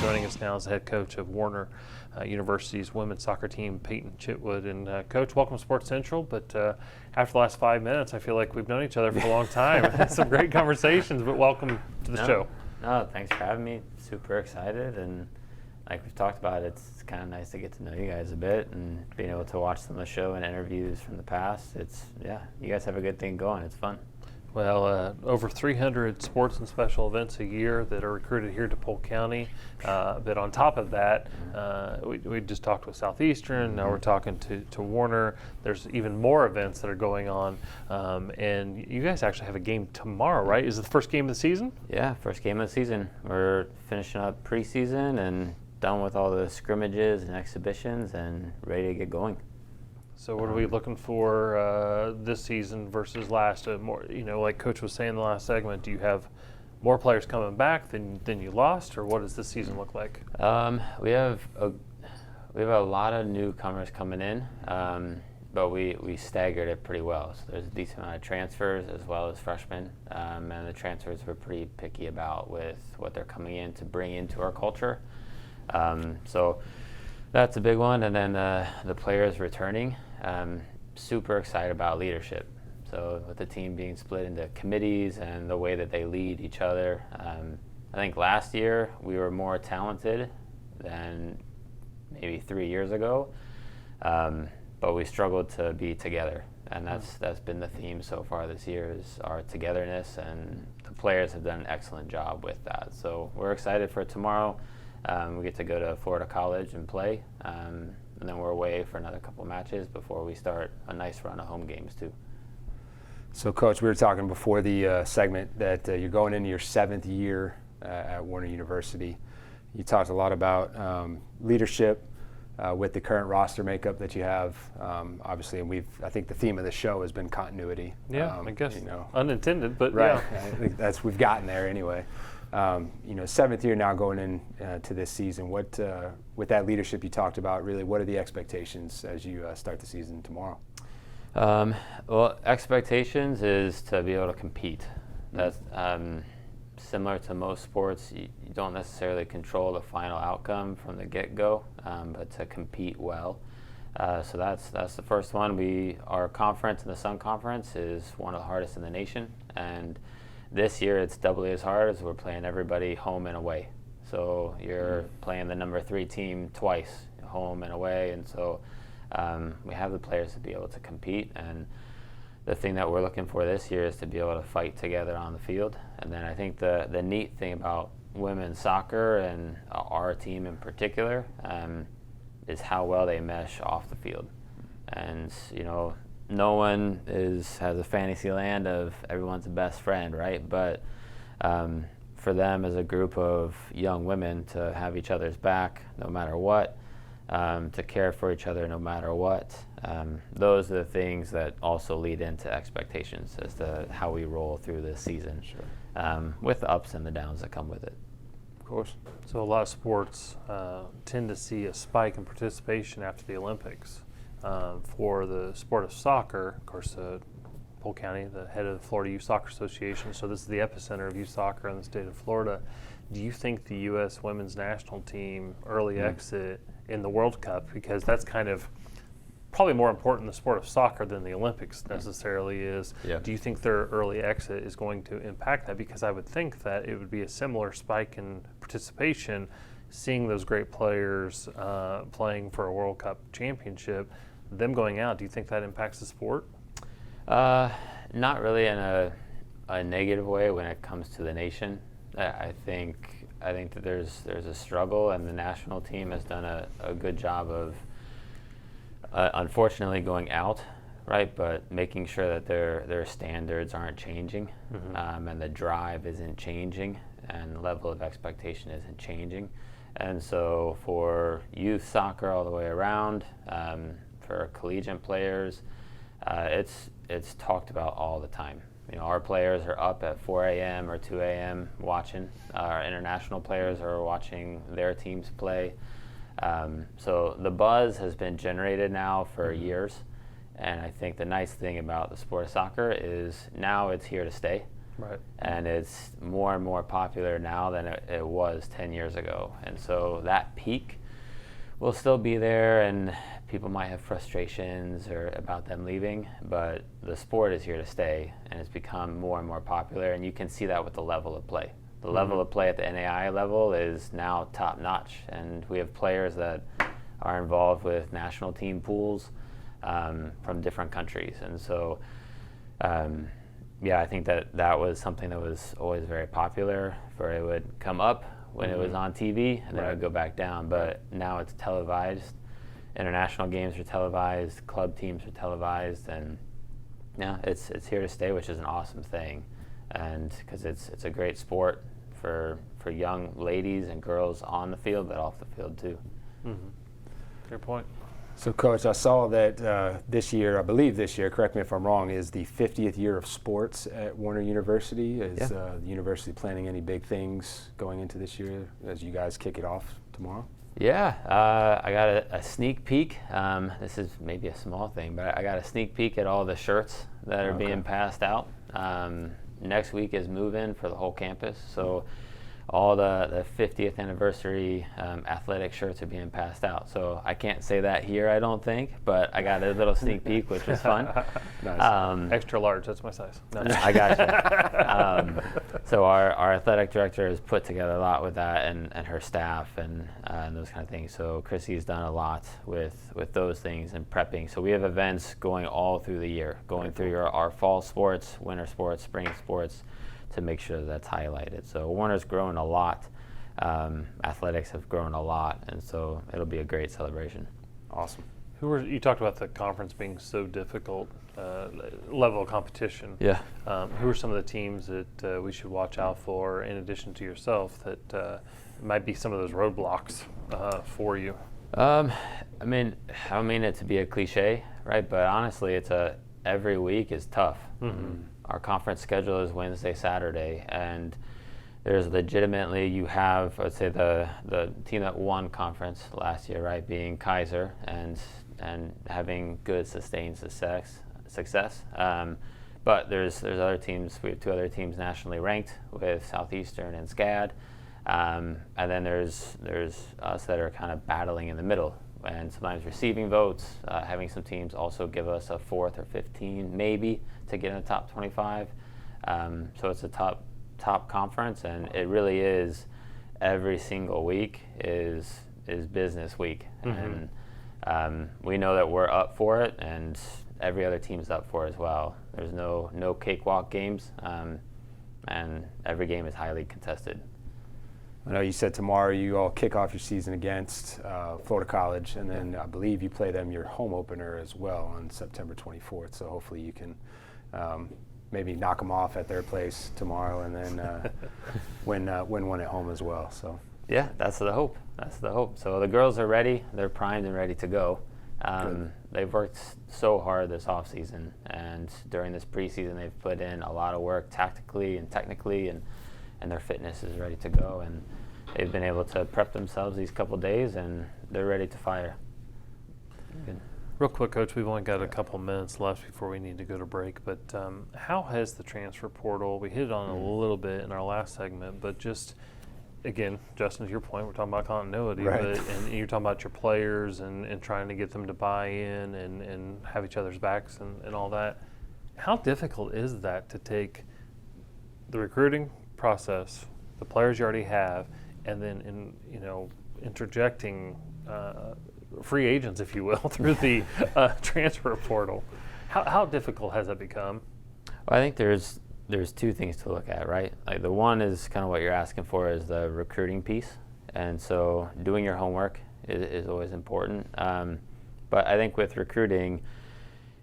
Joining us now is the head coach of Warner University's women's soccer team, Payton Chitwood. And Coach, welcome to Sports Central. But after the last 5 minutes, I feel like we've known each other for a long time. Had some great conversations, but welcome to the show. No, thanks for having me. Super excited, and like we've talked about, it's kind of nice to get to know you guys a bit and being able to watch some of the show and interviews from the past. You guys have a good thing going. It's fun. Well, over 300 sports and special events a year that are recruited here to Polk County. But on top of that, we just talked with Southeastern. Now we're talking to Warner. There's even more events that are going on. And you guys actually have a game tomorrow, right? Is it the first game of the season? Yeah, first game of the season. We're finishing up preseason and done with all the scrimmages and exhibitions and ready to get going. So what are we looking for this season versus last? More, like Coach was saying in the last segment, do you have more players coming back than you lost, or what does this season look like? We have a lot of newcomers coming in, but we staggered it pretty well. So there's a decent amount of transfers as well as freshmen, and the transfers we're pretty picky about with what they're coming in to bring into our culture. So that's a big one, and then the players returning. Super excited about leadership. So with the team being split into committees and the way that they lead each other, I think last year we were more talented than maybe 3 years ago, but we struggled to be together, and that's been the theme so far this year is our togetherness, and the players have done an excellent job with that. So we're excited for tomorrow. We get to go to Florida College and play, and then we're away for another couple matches before we start a nice run of home games too. So, Coach, we were talking before the segment that you're going into your 7th year at Warner University. You talked a lot about leadership with the current roster makeup that you have, obviously, and I think the theme of the show has been continuity. Yeah, I guess unintended, but right. Yeah. I think we've gotten there anyway. 7th year now going in to this season. What with that leadership you talked about, really, what are the expectations as you start the season tomorrow? Well, expectations is to be able to compete. That's similar to most sports. You don't necessarily control the final outcome from the get-go, but to compete well. So that's the first one. Our conference in the Sun Conference is one of the hardest in the nation, and this year it's doubly as hard as we're playing everybody home and away. So you're playing the number 3 team twice, home and away, and so we have the players to be able to compete. And the thing that we're looking for this year is to be able to fight together on the field. And then I think the neat thing about women's soccer and our team in particular is how well they mesh off the field. And no one has a fantasy land of everyone's the best friend, right? But for them as a group of young women to have each other's back no matter what, to care for each other no matter what, those are the things that also lead into expectations as to how we roll through this season, with the ups and the downs that come with it. Of course. So a lot of sports tend to see a spike in participation after the Olympics. For the sport of soccer, of course, Polk County, the head of the Florida Youth Soccer Association, so this is the epicenter of youth soccer in the state of Florida. Do you think the U.S. women's national team early exit in the World Cup, because that's kind of probably more important in the sport of soccer than the Olympics necessarily is, do you think their early exit is going to impact that? Because I would think that it would be a similar spike in participation, seeing those great players playing for a World Cup championship, them going out. Do you think that impacts the sport? Not really in a negative way when it comes to the nation. I think that there's a struggle, and the national team has done a good job of unfortunately going out, right? But making sure that their standards aren't changing, and the drive isn't changing, and the level of expectation isn't changing. And so for youth soccer all the way around, for collegiate players, it's talked about all the time. Our players are up at 4 a.m. or 2 a.m. watching. Our international players are watching their teams play. So the buzz has been generated now for years, and I think the nice thing about the sport of soccer is now it's here to stay. Right. And it's more and more popular now than it was 10 years ago. And so that peak will still be there, and people might have frustrations or about them leaving, but the sport is here to stay, and it's become more and more popular, and you can see that with the level of play. The level of play at the NAI level is now top notch, and we have players that are involved with national team pools from different countries. And so I think that was something that was always very popular, where it would come up when it was on TV, and then it would go back down. But now it's televised. International games are televised, club teams are televised, and it's here to stay, which is an awesome thing. And because it's a great sport for young ladies and girls on the field, but off the field too. Good point. So, Coach, I saw that this year, I believe this year, correct me if I'm wrong, is the 50th year of sports at Warner University. Is the university planning any big things going into this year as you guys kick it off tomorrow? Yeah, I got a sneak peek. This is maybe a small thing, but I got a sneak peek at all the shirts that are being passed out. Next week is move-in for the whole campus, so all the 50th anniversary athletic shirts are being passed out. So I can't say that here, I don't think, but I got a little sneak peek, which was fun. Nice. Extra large, that's my size. No. I got you. So our athletic director has put together a lot with that, and her staff and those kind of things. So Chrissy's done a lot with those things and prepping. So we have events going all through the year, going through our fall sports, winter sports, spring sports, to make sure that's highlighted. So Warner's grown a lot. Athletics have grown a lot, and so it'll be a great celebration. Awesome. You talked about the conference being so difficult, level of competition. Yeah. Who are some of the teams that we should watch out for, in addition to yourself, that might be some of those roadblocks for you? I mean, I don't mean it to be a cliche, right? But honestly, every week is tough. Our conference schedule is Wednesday, Saturday, and there's legitimately, you have, I'd say the team that won conference last year, right, being Kaiser, and having good sustained success. But there's other teams. We have two other teams nationally ranked with Southeastern and SCAD, and then there's us that are kind of battling in the middle, and sometimes receiving votes, having some teams also give us a 4th or 15 maybe to get in the top 25. So it's a top conference, and it really is, every single week is business week. And we know that we're up for it, and every other team's up for it as well. There's no cakewalk games, and every game is highly contested. I know you said tomorrow you all kick off your season against Florida College, and then I believe you play them your home opener as well on September 24th. So hopefully you can maybe knock them off at their place tomorrow, and then win one at home as well. So yeah, that's the hope. That's the hope. So the girls are ready. They're primed and ready to go. They've worked so hard this off season, and during this preseason they've put in a lot of work tactically and technically, and their fitness is ready to go, and they've been able to prep themselves these couple days, and they're ready to fire. Good. Real quick, Coach, we've only got a couple minutes left before we need to go to break, but how has the transfer portal, we hit on a little bit in our last segment, but just, again, Justin, to your point, we're talking about continuity, right. and you're talking about your players and trying to get them to buy in and have each other's backs and all that. How difficult is that to take the recruiting process, the players you already have, and then interjecting free agents, if you will, through the transfer portal? How difficult has that become? Well, I think there's two things to look at, right? Like the one is kind of what you're asking for, is the recruiting piece, and so doing your homework is always important. But I think with recruiting,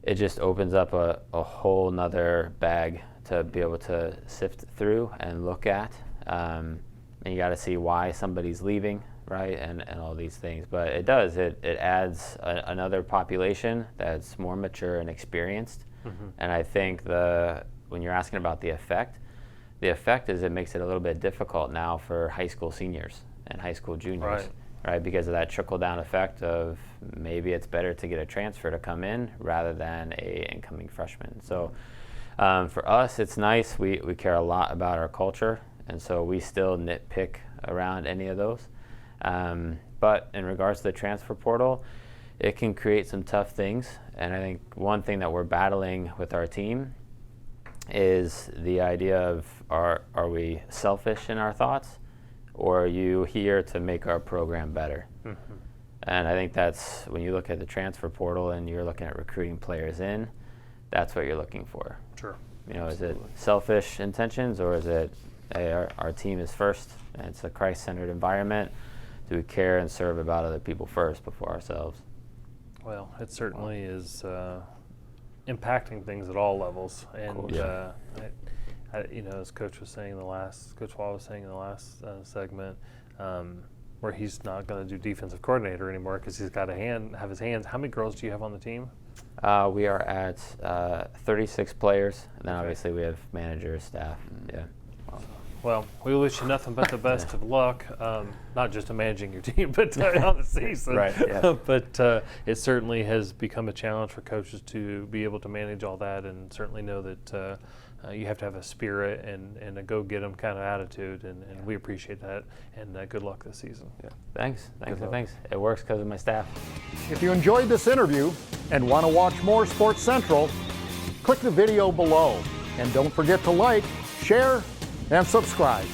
it just opens up a whole nother bag to be able to sift through and look at, and you got to see why somebody's leaving, right, and all these things. But it adds another population that's more mature and experienced. And I think when you're asking about the effect is it makes it a little bit difficult now for high school seniors and high school juniors, right? Because of that trickle-down effect of maybe it's better to get a transfer to come in rather than a incoming freshman. So For us, it's nice. We care a lot about our culture, and so we still nitpick around any of those. But in regards to the transfer portal, it can create some tough things. And I think one thing that we're battling with our team is the idea of are we selfish in our thoughts, or are you here to make our program better? Mm-hmm. And I think that's when you look at the transfer portal and you're looking at recruiting players in, that's what you're looking for. Sure. You know, is it selfish intentions, or is it, hey, our team is first, and it's a Christ-centered environment? Do we care and serve about other people first before ourselves? Well, it certainly is impacting things at all levels, and you know, as Coach was saying Coach Wall was saying in the last segment, where he's not going to do defensive coordinator anymore because he's got to have his hands. How many girls do you have on the team? We are at 36 players, and then obviously we have managers, staff. Yeah. Well, we wish you nothing but the best of luck, not just in managing your team, but on the season. Right. Yeah. But it certainly has become a challenge for coaches to be able to manage all that, and certainly know that you have to have a spirit and a go-get-'em kind of attitude, and we appreciate that. And good luck this season. Yeah. Thanks. It works because of my staff. If you enjoyed this interview and want to watch more Sports Central, click the video below. And don't forget to like, share, and subscribe.